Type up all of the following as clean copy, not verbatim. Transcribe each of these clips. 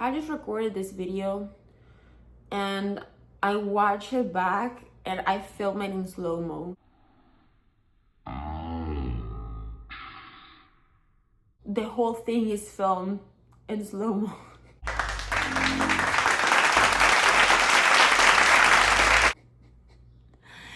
I just recorded this video and I watched it back and I filmed it in slow-mo. The whole thing is filmed in slow-mo.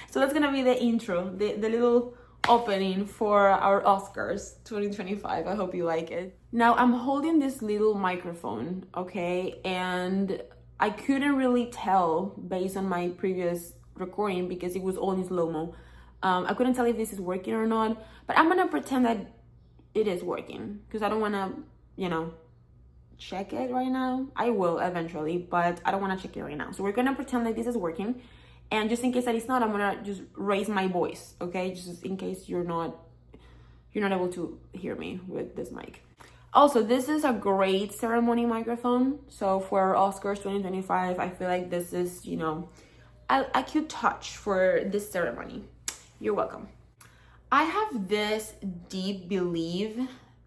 So that's gonna be the intro, the little opening for our Oscars 2025. I hope you like it. Now I'm holding this little microphone, okay? And I couldn't really tell based on my previous recording because it was all in slow-mo. I couldn't tell if this is working or not, but I'm gonna pretend that it is working because I don't wanna, check it right now. I will eventually, but I don't wanna check it right now. So we're gonna pretend that this is working. And just in case that it's not, I'm gonna just raise my voice, okay? Just in case you're not able to hear me with this mic. Also, this is a great ceremony microphone. So for Oscars 2025, I feel like this is, a cute touch for this ceremony. You're welcome. I have this deep belief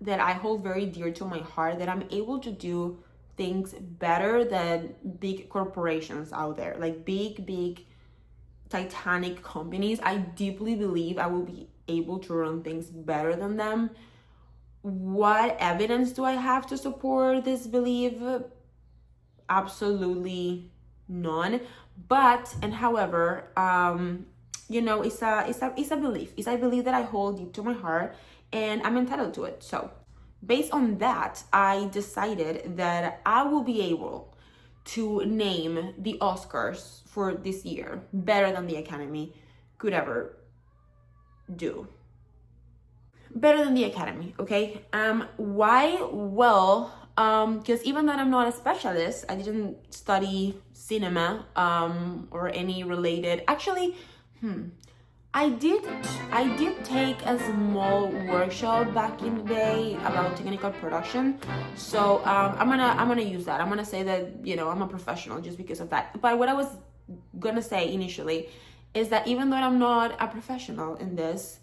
that I hold very dear to my heart, that I'm able to do things better than big corporations out there, like big Titanic companies. I deeply believe I will be able to run things better than them. What evidence do I have to support this belief? Absolutely none. But, and however, it's a belief. It's a belief that I hold deep to my heart and I'm entitled to it. So based on that, I decided that I will be able to name the Oscars for this year better than the Academy could ever do. Better than the Academy, okay? Why? Well, because even though I'm not a specialist, I didn't study cinema or any related. Actually, I did take a small workshop back in the day about technical production. So I'm gonna use that. I'm gonna say that I'm a professional just because of that. But what I was gonna say initially is that even though I'm not a professional in this,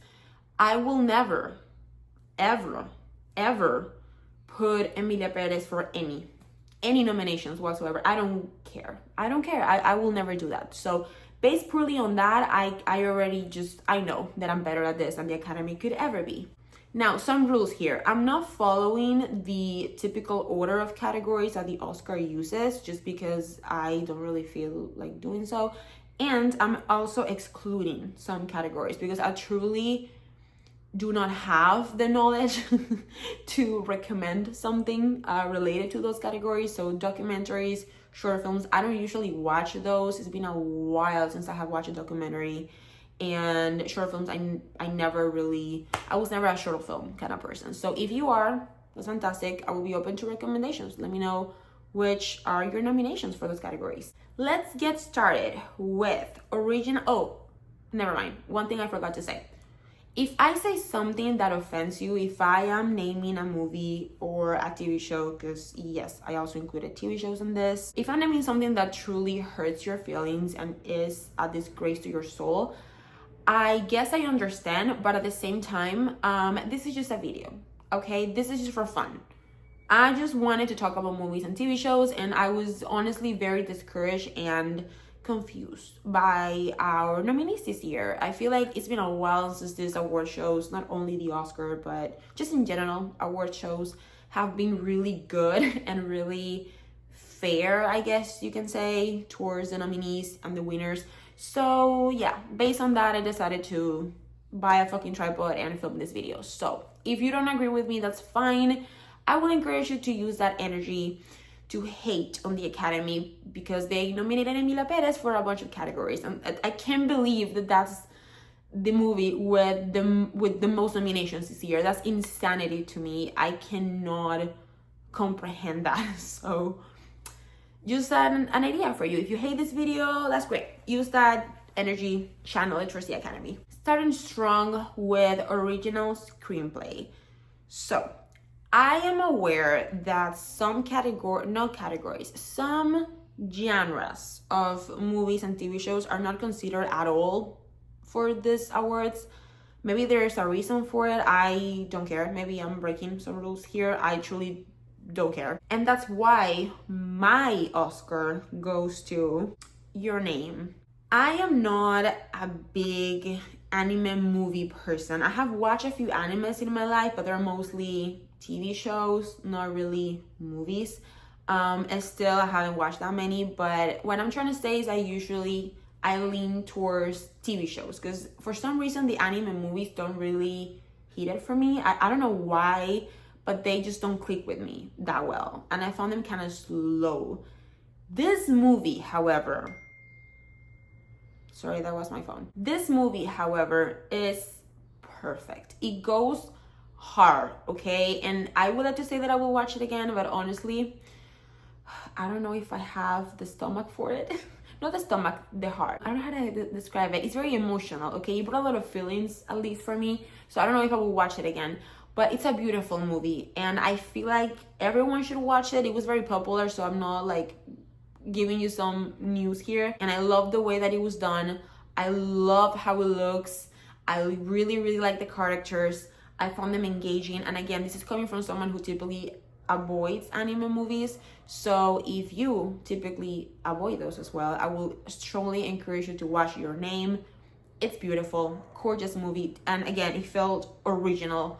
I will never, ever put Emilia Perez for any nominations whatsoever. I don't care. I will never do that. So based purely on that, I know that I'm better at this than the Academy could ever be. Now, some rules here. I'm not following the typical order of categories that the Oscar uses just because I don't really feel like doing so. And I'm also excluding some categories because I truly do not have the knowledge to recommend something related to those categories. So documentaries, short films, I don't usually watch those. It's been a while since I have watched a documentary. And short films, I was never a short film kind of person. So if you are, that's fantastic. I will be open to recommendations. Let me know which are your nominations for those categories. Let's get started with original. Oh, never mind. One thing I forgot to say. If I say something that offends you, if I am naming a movie or a TV show, because yes, I also included TV shows in this. If I'm naming something that truly hurts your feelings and is a disgrace to your soul, I guess I understand, but at the same time, this is just a video, okay? This is just for fun. I just wanted to talk about movies and TV shows, and I was honestly very discouraged and confused by our nominees this year. I feel like it's been a while since these award shows, not only the Oscar, but just in general, award shows have been really good and really fair, I guess you can say, towards the nominees and the winners. So yeah, based on that, I decided to buy a fucking tripod and film this video. So if you don't agree with me, that's fine. I will encourage you to use that energy to hate on the Academy because they nominated Emilia Perez for a bunch of categories. And I can't believe that that's the movie with the most nominations this year. That's insanity to me. I cannot comprehend that. So just an idea for you. If you hate this video, that's great. Use that energy, channel it towards the Academy. Starting strong with original screenplay. So I am aware that some genres of movies and TV shows are not considered at all for these awards. Maybe there's a reason for it. I don't care. Maybe I'm breaking some rules here. I truly don't care. And that's why my Oscar goes to Your Name. I am not a big anime movie person. I have watched a few animes in my life, but they're mostly TV shows, not really movies. And still I haven't watched that many, but what I'm trying to say is I lean towards TV shows, because for some reason the anime movies don't really hit it for me. I don't know why, but they just don't click with me that well, and I found them kind of slow. This movie, however, sorry, that was my phone. This movie, however, is perfect. It goes hard, okay? And I would like to say that I will watch it again, but honestly, I don't know if I have the stomach for it. Not the stomach, the heart. I don't know how to describe it. It's very emotional, okay? It brought a lot of feelings, at least for me. So I don't know if I will watch it again. But it's a beautiful movie, and I feel like everyone should watch it. It was very popular, so I'm not like giving you some news here. And I love the way that it was done. I love how it looks. I really, really like the characters. I found them engaging. And again, this is coming from someone who typically avoids anime movies. So if you typically avoid those as well, I will strongly encourage you to watch Your Name. It's beautiful, gorgeous movie. And again, it felt original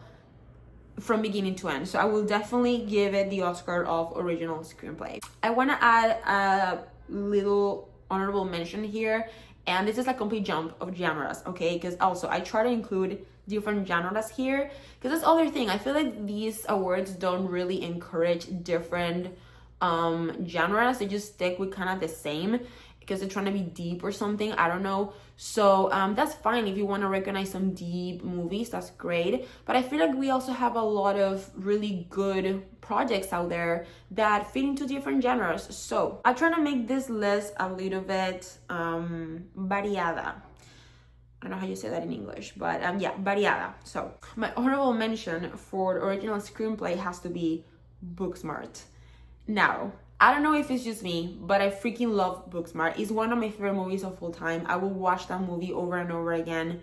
from beginning to end. So I will definitely give it the Oscar of original screenplay. I want to add a little honorable mention here, and this is a complete jump of genres, okay? Because also I try to include different genres here, because that's the other thing. I feel like these awards don't really encourage different genres. They just stick with kind of the same, because they're trying to be deep or something, I don't know. So that's fine. If you want to recognize some deep movies, that's great. But I feel like we also have a lot of really good projects out there that fit into different genres. So I try to make this list a little bit variada. I don't know how you say that in English, but yeah, variada. So my honorable mention for original screenplay has to be Booksmart. Now, I don't know if it's just me, but I freaking love Booksmart. It's one of my favorite movies of all time. I will watch that movie over and over again.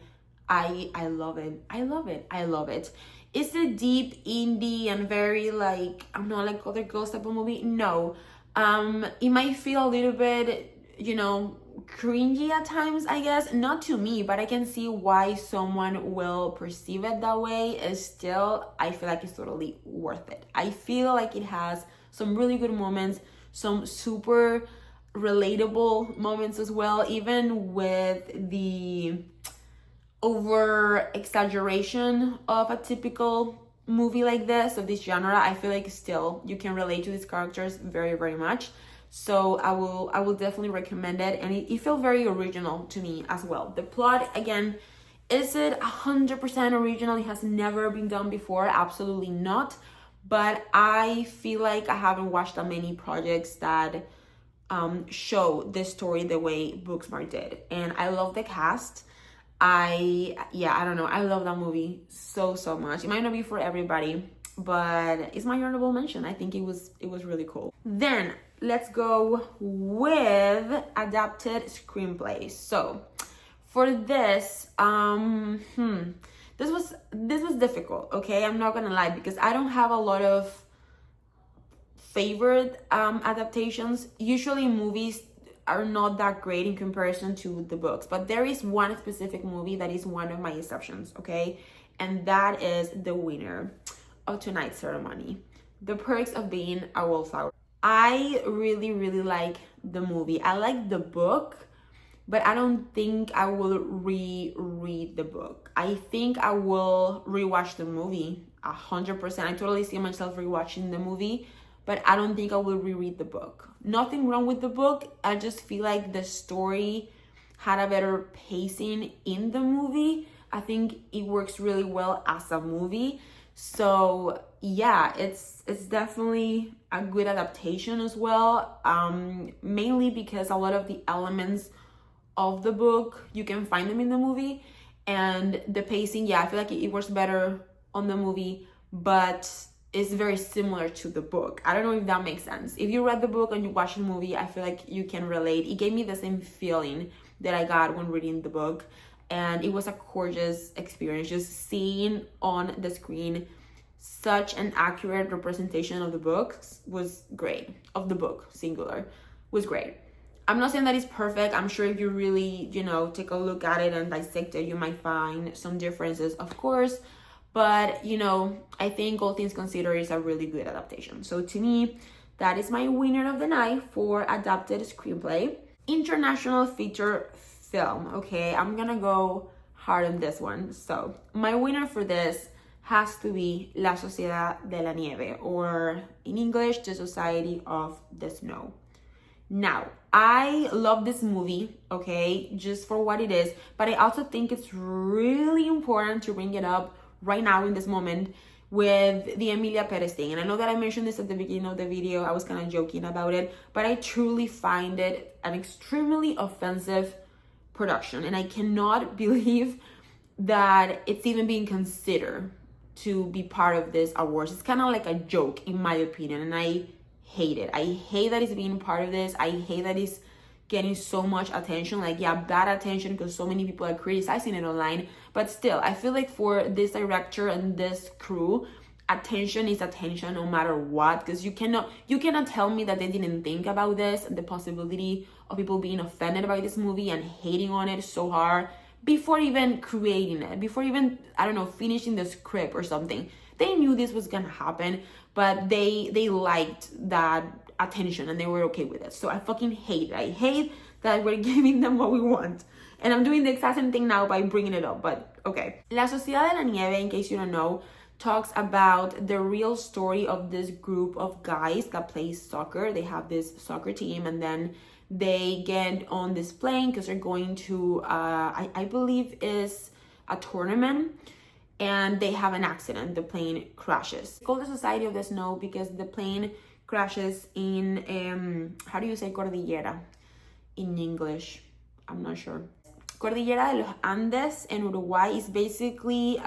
I love it. I love it. I love it. It's a deep indie and very like, I'm not like other girls type of movie. No. It might feel a little bit, you know, cringy at times, I guess. Not to me, but I can see why someone will perceive it that way. Still, I feel like it's totally worth it. I feel like it has some really good moments, some super relatable moments as well, even with the over exaggeration of a typical movie like this, of this genre. I feel like still you can relate to these characters very, very much. So I will definitely recommend it, and it felt very original to me as well. The plot, again, is it 100% original? It has never been done before? Absolutely not. But I feel like I haven't watched that many projects that show this story the way Booksmart did. And I love the cast. I don't know. I love that movie so much. It might not be for everybody, but it's my honorable mention. I think it was really cool. Then let's go with adapted screenplays. So for this, this was difficult, okay? I'm not gonna lie, because I don't have a lot of favorite adaptations. Usually movies are not that great in comparison to the books, but there is one specific movie that is one of my exceptions, okay? And that is the winner of tonight's ceremony, The Perks of Being a Wallflower. I really, really like the movie. I like the book, but I don't think I will reread the book. I think I will rewatch the movie 100%. I totally see myself rewatching the movie, but I don't think I will reread the book. Nothing wrong with the book. I just feel like the story had a better pacing in the movie. I think it works really well as a movie. So yeah, it's definitely a good adaptation as well. Mainly because a lot of the elements of the book, you can find them in the movie, and the pacing, yeah, I feel like it works better on the movie, but it's very similar to the book. I don't know if that makes sense. If you read the book and you watch the movie, I feel like you can relate. It gave me the same feeling that I got when reading the book, and it was a gorgeous experience just seeing on the screen such an accurate representation of the books was great. Of the book, singular, was great. I'm not saying that it's perfect. I'm sure if you really, take a look at it and dissect it, you might find some differences, of course. But, I think all things considered is a really good adaptation. So to me, that is my winner of the night for adapted screenplay. International feature film. Okay, I'm gonna go hard on this one. So my winner for this has to be La Sociedad de la Nieve, or in English, The Society of the Snow. Now, I love this movie, okay, just for what it is, but I also think it's really important to bring it up right now in this moment with the Emilia Perez thing. And I know that I mentioned this at the beginning of the video. I was kind of joking about it, but I truly find it an extremely offensive production, and I cannot believe that it's even being considered to be part of this awards. It's kind of like a joke, in my opinion, and I hate it. I hate that it's being part of this. I hate that it's getting so much attention, bad attention, because so many people are criticizing it online. But still, I feel like for this director and this crew, attention is attention no matter what, because you cannot tell me that they didn't think about this and the possibility of people being offended by this movie and hating on it so hard before even creating it, before even, finishing the script or something. They knew this was gonna happen, but they liked that attention and they were okay with it. So I fucking hate it. I hate that we're giving them what we want. And I'm doing the exact same thing now by bringing it up, but okay. La Sociedad de la Nieve, in case you don't know, talks about the real story of this group of guys that plays soccer. They have this soccer team, and then they get on this plane because they're going to, I believe is a tournament, and they have an accident. The plane crashes. It's called the Society of the Snow because the plane crashes in, how do you say Cordillera in English? I'm not sure. Cordillera de los Andes in Uruguay is basically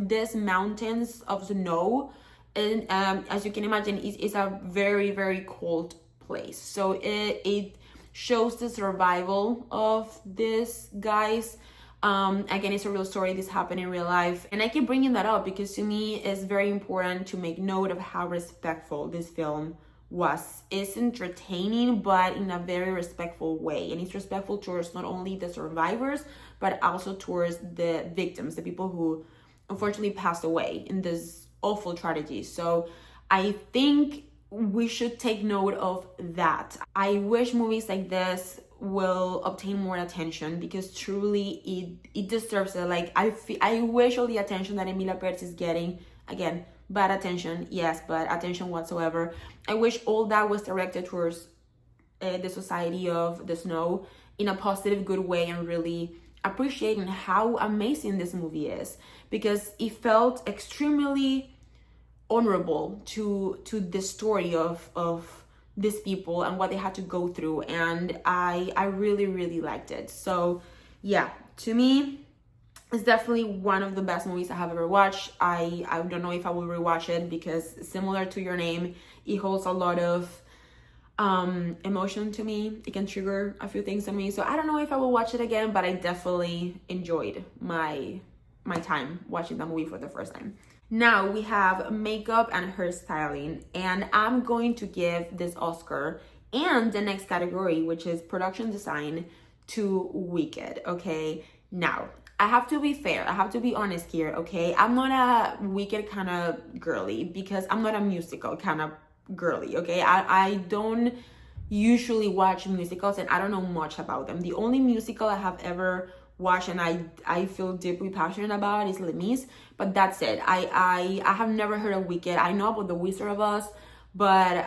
these mountains of snow, and as you can imagine, it's a very, very cold place. So it shows the survival of these guys. Again, it's a real story. This happened in real life, and I keep bringing that up because to me it's very important to make note of how respectful this film was. It's entertaining, but in a very respectful way, and it's respectful towards not only the survivors but also towards the victims, the people who unfortunately passed away in this awful tragedy. So I think we should take note of that. I wish movies like this will obtain more attention because truly it deserves it. I wish all the attention that Emilia Perez is getting, again, bad attention, yes, but attention whatsoever. I wish all that was directed towards the Society of the Snow in a positive, good way, and really appreciating how amazing this movie is, because it felt extremely honorable to the story of these people and what they had to go through, and I really, really liked it. So yeah, to me, it's definitely one of the best movies I have ever watched. I don't know if I will rewatch it because, similar to Your Name, it holds a lot of emotion to me. It can trigger a few things in me. So I don't know if I will watch it again, but I definitely enjoyed my time watching the movie for the first time. Now we have makeup and hairstyling, and I'm going to give this Oscar and the next category, which is production design, to Wicked. Okay, now I have to be fair. I have to be honest here, okay? I'm not a Wicked kind of girly because I'm not a musical kind of girly, okay? I don't usually watch musicals and I don't know much about them. The only musical I have ever watched and I feel deeply passionate about is Les Mis, but that's it. I have never heard of Wicked. I know about The Wizard of Oz, but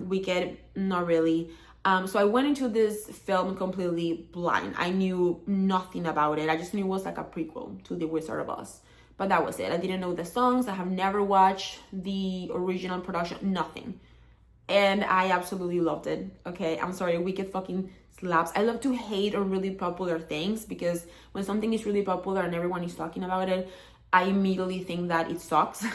Wicked, not really. So I went into this film completely blind. I knew nothing about it. I just knew it was like a prequel to The Wizard of Oz. But that was it. I didn't know the songs. I have never watched the original production, nothing. And I absolutely loved it. Okay, I'm sorry, Wicked fucking slaps. I love to hate on really popular things because when something is really popular and everyone is talking about it, I immediately think that it sucks.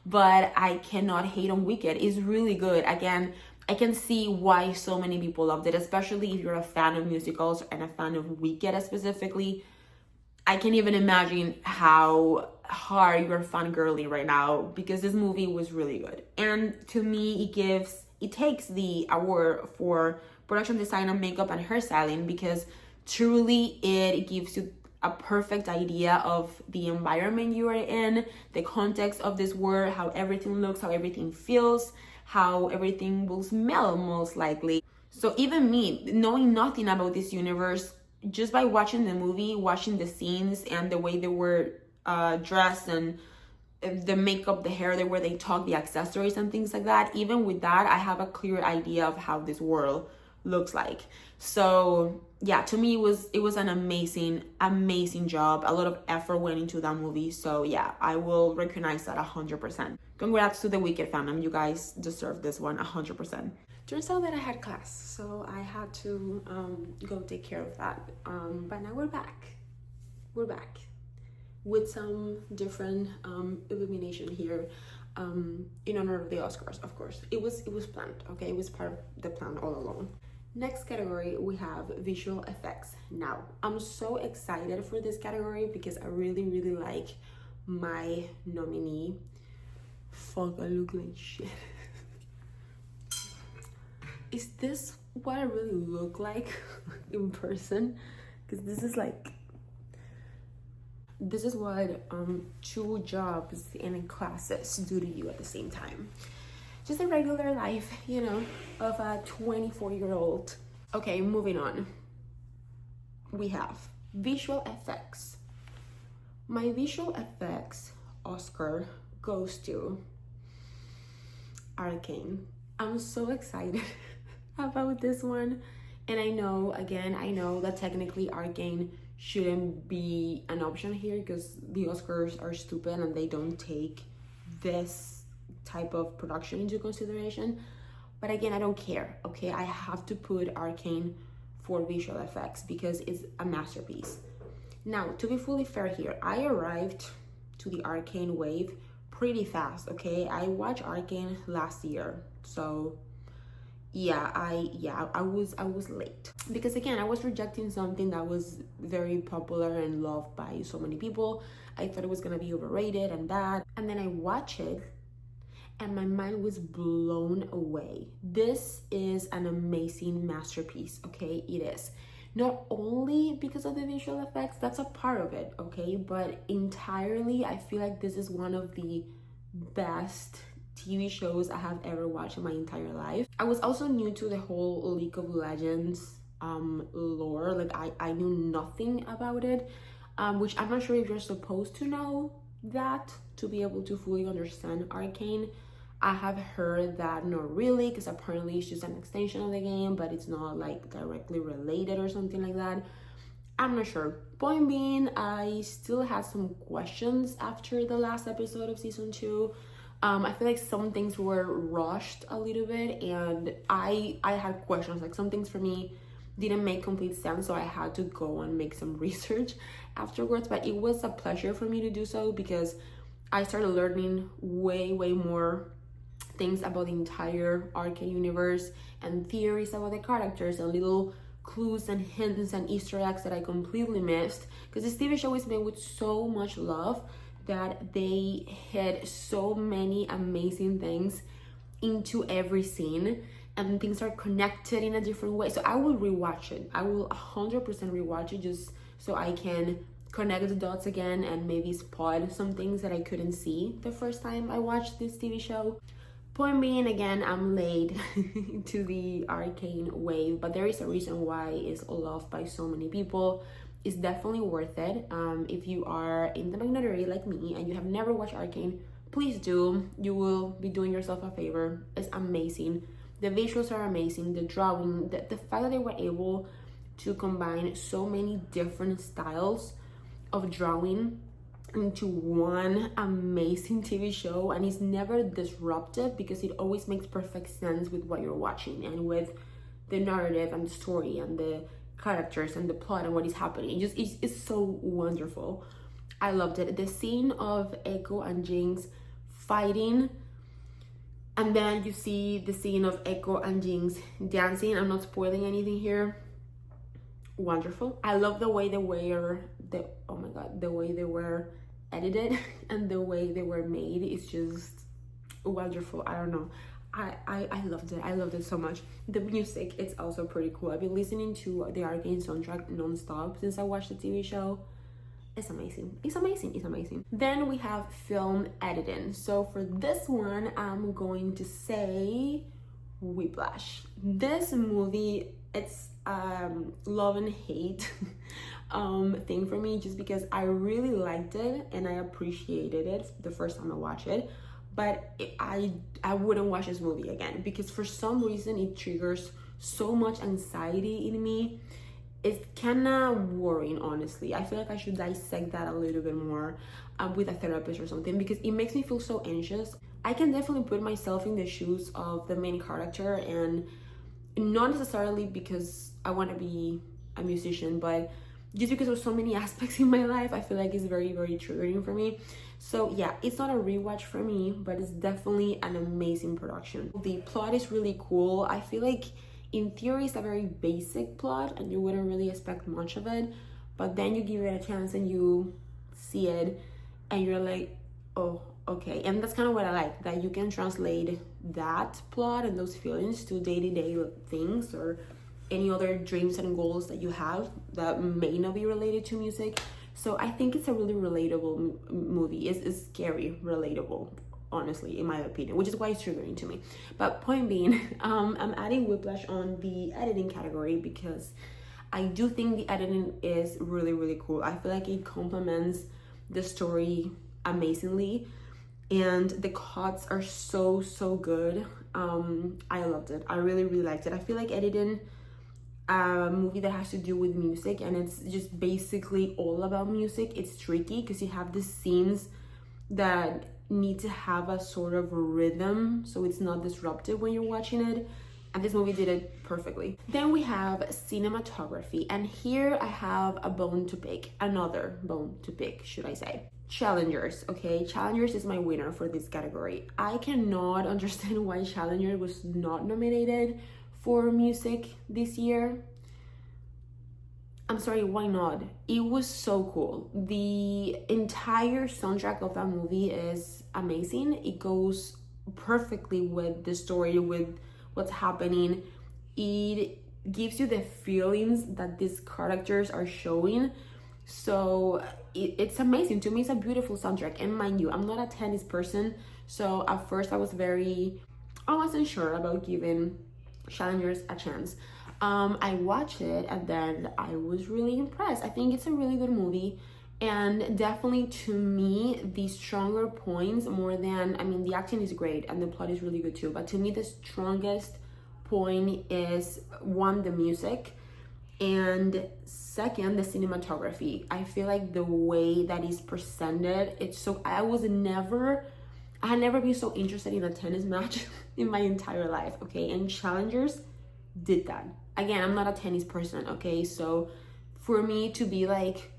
But I cannot hate on Wicked. It's really good. Again, I can see why so many people loved it, especially if you're a fan of musicals and a fan of Wicked specifically. I can even imagine how hard you're fangirling right now, because this movie was really good. And to me, it takes the award for production design and makeup and hairstyling, because truly it gives you a perfect idea of the environment you are in, the context of this world, how everything looks, how everything feels, how everything will smell most likely. So even me, knowing nothing about this universe, just by watching the movie, watching the scenes and the way they were dressed, and the makeup, the hair, the way they talk, the accessories and things like that, even with that, I have a clear idea of how this world looks like. So yeah, to me it was an amazing job. A lot of effort went into that movie. So yeah, I will recognize that 100%. Congrats to the Wicked fandom. You guys deserve this one 100%. Turns out that I had class, so I had to go take care of that. But now we're back with some different illumination here, in honor of the Oscars. Of course, it was planned. Okay, it was part of the plan all along. Next category, we have visual effects. Now, I'm so excited for this category because I really like my nominee. Fuck, I look like shit. Is this what I really look like in person? Because this is what 2 jobs and classes do to you at the same time. Just a regular life, you know, of a 24-year-old. Okay, moving on. We have visual effects. My visual effects Oscar goes to Arcane. I'm so excited about this one. And I know that technically Arcane shouldn't be an option here, because the Oscars are stupid and they don't take this type of production into consideration. But again, I don't care, okay? I have to put Arcane for visual effects because it's a masterpiece. Now, to be fully fair here, I arrived to the Arcane wave pretty fast, okay? I watched Arcane last year, so yeah, I was late, because again, I was rejecting something that was very popular and loved by so many people. I thought it was gonna be overrated and bad, and then I watched it and my mind was blown away. This is an amazing masterpiece, okay? It is. Not only because of the visual effects, that's a part of it, okay? But entirely, I feel like this is one of the best TV shows I have ever watched in my entire life. I was also new to the whole League of Legends lore. Like, I knew nothing about it, which I'm not sure if you're supposed to know that to be able to fully understand Arcane. I have heard that not really, because apparently it's just an extension of the game, but it's not like directly related or something like that. I'm not sure. Point being, I still had some questions after the last episode of season 2. I feel like some things were rushed a little bit, and I had questions. Like, some things for me didn't make complete sense, so I had to go and make some research afterwards. But it was a pleasure for me to do so, because I started learning way more things about the entire Arcane universe, and theories about the characters, and little clues and hints and Easter eggs that I completely missed, because this TV show is made with so much love that they hid so many amazing things into every scene, and things are connected in a different way. So I will rewatch it. I will 100% rewatch it, just so I can connect the dots again and maybe spot some things that I couldn't see the first time I watched this TV show. Point being, again, I'm late to the Arcane wave, but there is a reason why it's loved by so many people. It's definitely worth it. If you are in the minority like me and you have never watched Arcane, please do. You will be doing yourself a favor. It's amazing. The visuals are amazing. The drawing, the fact that they were able to combine so many different styles of drawing into one amazing TV show, and it's never disruptive, because it always makes perfect sense with what you're watching and with the narrative and the story and the characters and the plot and what is happening. It's so wonderful. I loved it. The scene of Echo and Jinx fighting, and then you see the scene of Echo and Jinx dancing. I'm not spoiling anything here. Wonderful. I love the way they wear the way they wear edited and the way they were made is just wonderful. I don't know. I loved it. I loved it so much. The music, it's also pretty cool. I've been listening to the Arcane soundtrack non-stop since I watched the TV show. It's amazing. It's amazing. It's amazing. Then we have film editing. So for this one, I'm going to say Whiplash. This movie, it's love and hate thing for me, just because I really liked it and I appreciated it the first time I watched it. But I wouldn't watch this movie again because for some reason it triggers so much anxiety in me. It's kind of worrying, honestly. I feel like I should dissect that a little bit more with a therapist or something, because it makes me feel so anxious. I can definitely put myself in the shoes of the main character, and not necessarily because I want to be a musician, but just because there's so many aspects in my life, I feel like it's very, very triggering for me. So yeah, it's not a rewatch for me, but it's definitely an amazing production. The plot is really cool. I feel like in theory it's a very basic plot and you wouldn't really expect much of it, but then you give it a chance and you see it and you're like, oh, okay. And that's kind of what I like, that you can translate that plot and those feelings to day-to-day things or any other dreams and goals that you have that may not be related to music. So I think it's a really relatable movie. It's scary relatable, honestly, in my opinion, which is why it's triggering to me. But point being, I'm adding Whiplash on the editing category because I do think the editing is really, really cool. I feel like it complements the story amazingly, and the cuts are so, so good. I loved it. I really, really liked it. I feel like editing a movie that has to do with music and it's just basically all about music, it's tricky because you have the scenes that need to have a sort of rhythm so it's not disruptive when you're watching it, and this movie did it perfectly. Then we have cinematography, and here I have a bone to pick, another bone to pick, should I say. Challengers. Okay, Challengers is my winner for this category. I cannot understand why Challenger was not nominated for music this year. I'm sorry, why not? It was so cool. The entire soundtrack of that movie is amazing. It goes perfectly with the story, with what's happening. It gives you the feelings that these characters are showing. So it's amazing. To me, it's a beautiful soundtrack. And mind you, I'm not a tennis person, so at first I wasn't sure about giving Challengers a chance. I watched it and then I was really impressed. I think it's a really good movie, and definitely to me the stronger points, more than, I mean, the acting is great and the plot is really good too, but to me the strongest point is one, the music, and second, the cinematography. I feel like the way that is presented, it's so, I had never been so interested in a tennis match in my entire life, okay? And Challengers did that. Again, I'm not a tennis person, okay? So for me to be like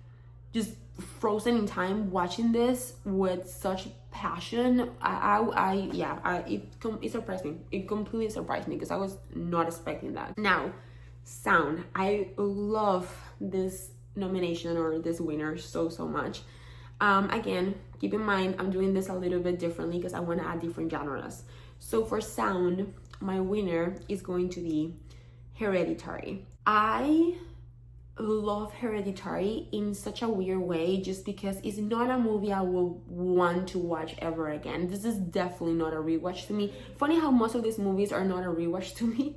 just frozen in time watching this with such passion, it surprised me. It completely surprised me because I was not expecting that. Now, sound. I love this nomination or this winner so much. Again, keep in mind I'm doing this a little bit differently because I want to add different genres. So for sound, my winner is going to be Hereditary. I love Hereditary in such a weird way, just because it's not a movie I will want to watch ever again. This is definitely not a rewatch to me. Funny how most of these movies are not a rewatch to me.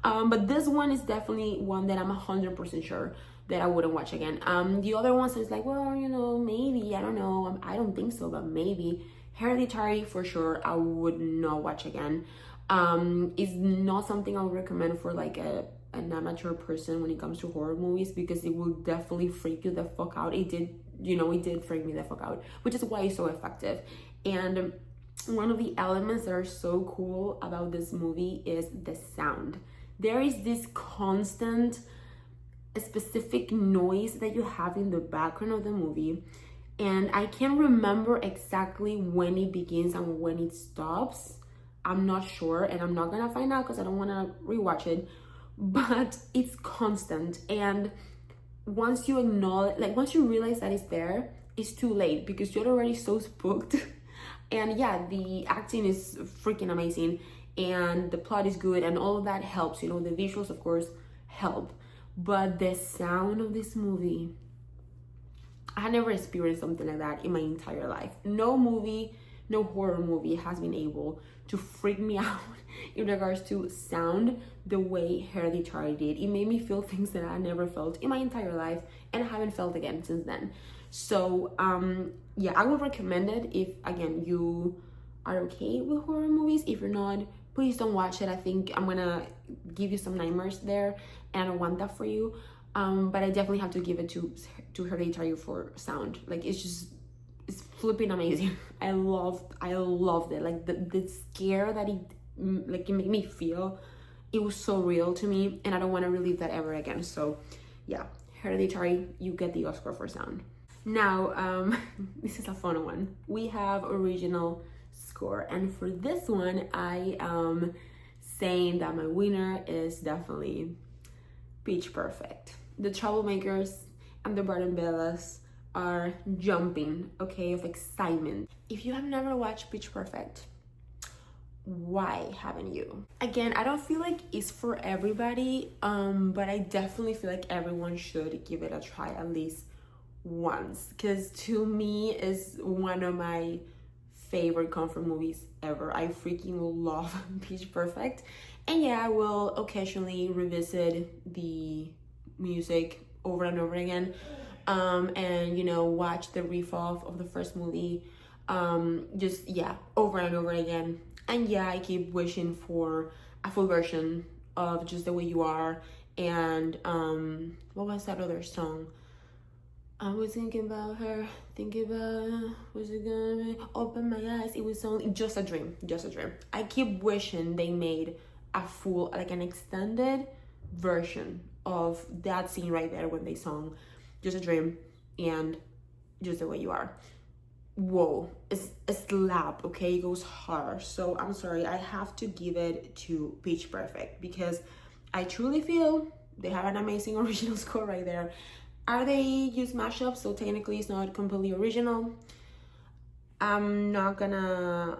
But this one is definitely one that I'm 100% sure that I wouldn't watch again. The other ones is like, well, you know, maybe, I don't know. I don't think so, but maybe. Hereditary, for sure, I would not watch again. It's not something I would recommend for like an amateur person when it comes to horror movies, because it will definitely freak you the fuck out. It did freak me the fuck out, which is why it's so effective. And one of the elements that are so cool about this movie is the sound. There is this constant specific noise that you have in the background of the movie, and I can't remember exactly when it begins and when it stops. I'm not sure, and I'm not gonna find out because I don't want to rewatch it, but it's constant. And once you acknowledge, like once you realize that it's there, it's too late because you're already so spooked. And yeah, the acting is freaking amazing and the plot is good and all of that helps. You know, the visuals, of course, help. But the sound of this movie, I had never experienced something like that in my entire life. No movie, no horror movie has been able to freak me out in regards to sound the way Hereditary did. It made me feel things that I never felt in my entire life and I haven't felt again since then. So yeah, I would recommend it if, again, you are okay with horror movies. If you're not, please don't watch it. I think I'm gonna give you some nightmares there and I don't want that for you. But I definitely have to give it to Hereditary for sound. Like, it's flipping amazing. I loved it. Like the scare that it made me feel, it was so real to me and I don't want to relive that ever again. So yeah, Hereditary, you get the Oscar for sound. Now, this is a fun one. We have original score, and for this one, I am saying that my winner is definitely Pitch Perfect. The Troublemakers and the Bardenbellas are jumping, okay, of excitement. If you have never watched Pitch Perfect, why haven't you? Again, I don't feel like it's for everybody, but I definitely feel like everyone should give it a try at least once, because to me is one of my favorite comfort movies ever. I freaking love Pitch Perfect, and yeah, I will occasionally revisit the music over and over again, and you know, watch the riff-off of the first movie, just yeah, over and over again. And yeah, I keep wishing for a full version of Just the Way You Are. And what was that other song? I was thinking about her, thinking about, was it gonna be, open my eyes, it was only just a dream, just a dream. I keep wishing they made a full, like an extended version of that scene right there when they sung Just a Dream and Just the Way You Are. Whoa, it's a slap, okay? It goes hard. So I'm sorry, I have to give it to Pitch Perfect because I truly feel they have an amazing original score right there. Are they just mashups, so technically it's not completely original? I'm not gonna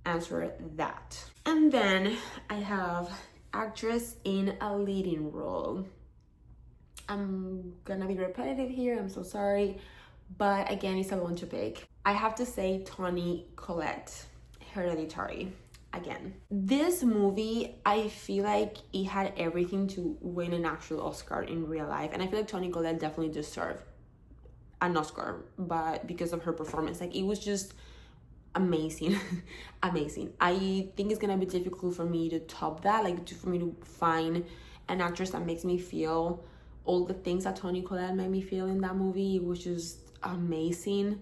answer that. And then I have actress in a leading role. I'm gonna be repetitive here, I'm so sorry, but again, it's a one to pick. I have to say Toni Collette, Hereditary. Again, this movie, I feel like it had everything to win an actual Oscar in real life, and I feel like Toni Collette definitely deserved an Oscar, but because of her performance, like, it was just amazing. Amazing. I think it's gonna be difficult for me to top that, like for me to find an actress that makes me feel all the things that Toni Collette made me feel in that movie. It was just amazing.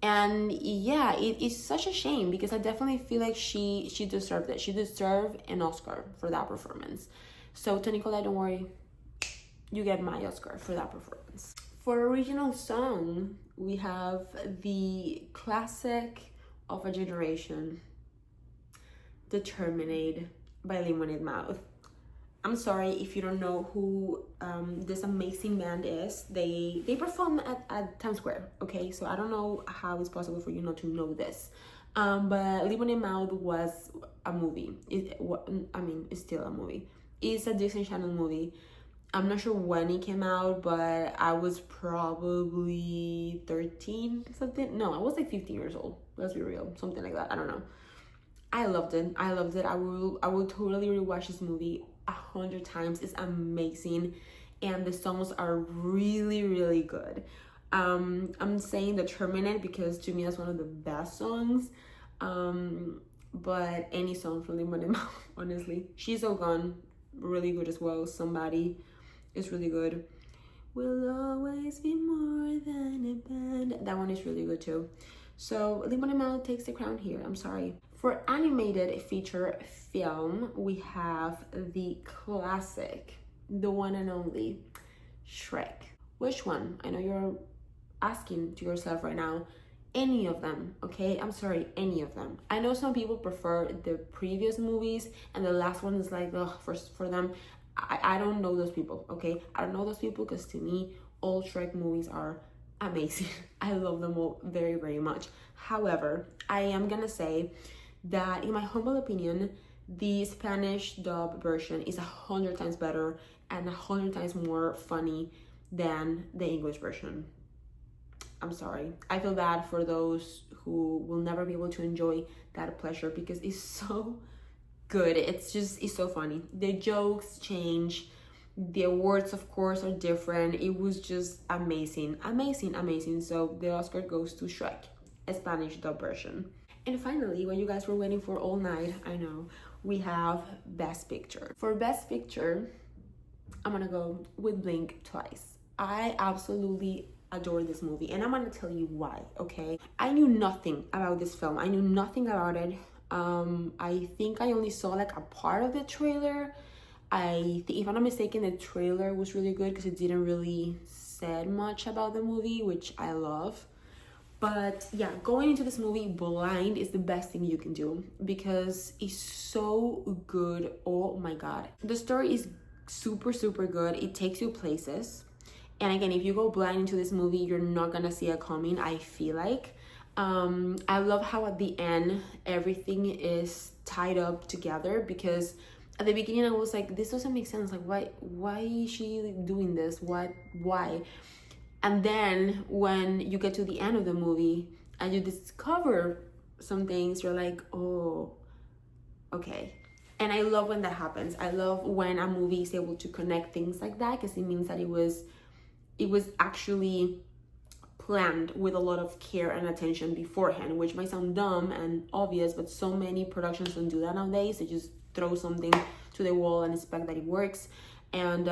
And yeah, it's such a shame because I definitely feel like she deserved it. She deserved an Oscar for that performance. So Toni Collette, don't worry, you get my Oscar for that performance. For original song, we have the classic of a generation, Determinate by Lemonade Mouth. I'm sorry if you don't know who this amazing band is. They perform at Times Square, okay? So I don't know how it's possible for you not to know this. But Lemonade Mouth was a movie. It's still a movie. It's a Disney Channel movie. I'm not sure when it came out, but I was probably 13, something. No, I was like 15 years old. Let's be real. Something like that. I don't know. I loved it. I will totally rewatch this movie 100 times. It's amazing, and the songs are really, really good. I'm saying Determinate because to me that's one of the best songs. But any song from Lemonade Mouth, honestly. She's So Gone, really good as well. Somebody is really good. We'll always be more than a band. That one is really good too. So Lemonade Mouth takes the crown here. I'm sorry. For animated feature film, we have the classic, the one and only Shrek. Which one? I know you're asking to yourself right now. Any of them, okay? I'm sorry, any of them. I know some people prefer the previous movies and the last one is like, ugh, for them. I don't know those people, okay? I don't know those people because to me, all Shrek movies are amazing. I love them all very, very much. However, I am gonna say that in my humble opinion, the Spanish dub version is 100 times better and 100 times more funny than the English version. I'm sorry. I feel bad for those who will never be able to enjoy that pleasure because it's so good. It's so funny. The jokes change. The awards, of course, are different. It was just amazing. Amazing, amazing. So the Oscar goes to Shrek, a Spanish dub version. And finally, what you guys were waiting for all night, I know, we have Best Picture. For Best Picture, I'm gonna go with Blink Twice. I absolutely adore this movie, and I'm gonna tell you why, okay? I knew nothing about this film. I knew nothing about it. I think I only saw like a part of the trailer. If I'm not mistaken, the trailer was really good because it didn't really said much about the movie, which I love. But yeah, going into this movie blind is the best thing you can do because it's so good. Oh my god. The story is super, super good. It takes you places. And again, if you go blind into this movie, you're not gonna see it coming, I feel like. I love how at the end, everything is tied up together because at the beginning I was like, this doesn't make sense. Like, why is she doing this? Why? And then when you get to the end of the movie and you discover some things, you're like, oh, okay. And I love when that happens. I love when a movie is able to connect things like that because it means that it was actually planned with a lot of care and attention beforehand, which might sound dumb and obvious, but so many productions don't do that nowadays. They just throw something to the wall and expect that it works. And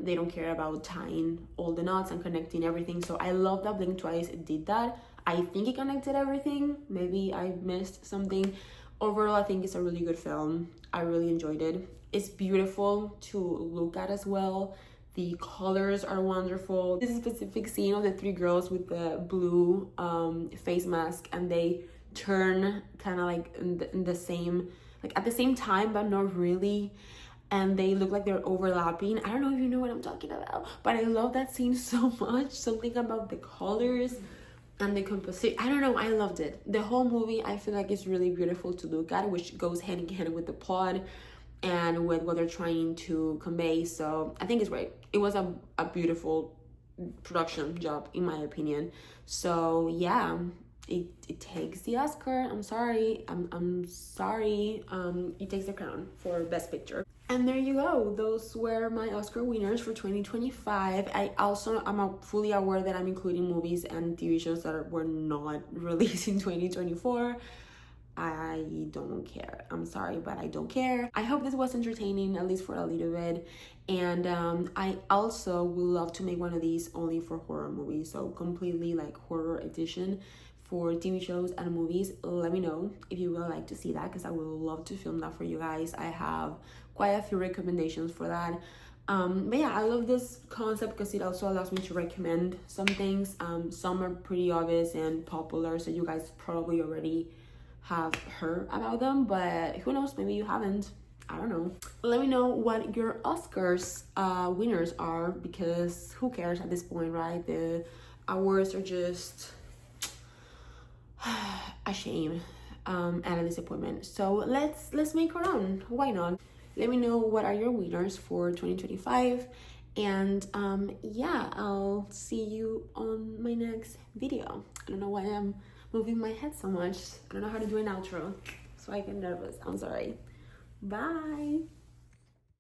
they don't care about tying all the knots and connecting everything. So I love that Blink Twice did that. I think it connected everything. Maybe I missed something. Overall, I think it's a really good film. I really enjoyed it. It's beautiful to look at as well. The colors are wonderful. This specific scene of the three girls with the blue face mask and they turn kind of like in the same, like at the same time, but not really. And they look like they're overlapping. I don't know if you know what I'm talking about, but I love that scene so much. Something about the colors and the composition. I don't know, I loved it. The whole movie, I feel like it's really beautiful to look at, which goes hand in hand with the plot and with what they're trying to convey. So I think it's great. It was a beautiful production job, in my opinion. So yeah, it takes the Oscar. I'm sorry. It takes the crown for Best Picture. And there you go. Those were my Oscar winners for 2025. I'm fully aware that I'm including movies and TV shows that were not released in 2024. I don't care. I'm sorry, but I don't care. I hope this was entertaining, at least for a little bit. And I also would love to make one of these only for horror movies. So completely like horror edition for TV shows and movies. Let me know if you would like to see that because I would love to film that for you guys. I have quite a few recommendations for that. But yeah, I love this concept because it also allows me to recommend some things. Some are pretty obvious and popular, so you guys probably already have heard about them, but who knows, maybe you haven't. I don't know. Let me know what your Oscars winners are because who cares at this point, right? The awards are just a shame and a disappointment. So let's make our own. Why not? Let me know what are your winners for 2025, and yeah, I'll see you on my next video. I don't know why I'm moving my head so much. I don't know how to do an outro, so I get nervous. I'm sorry. Bye.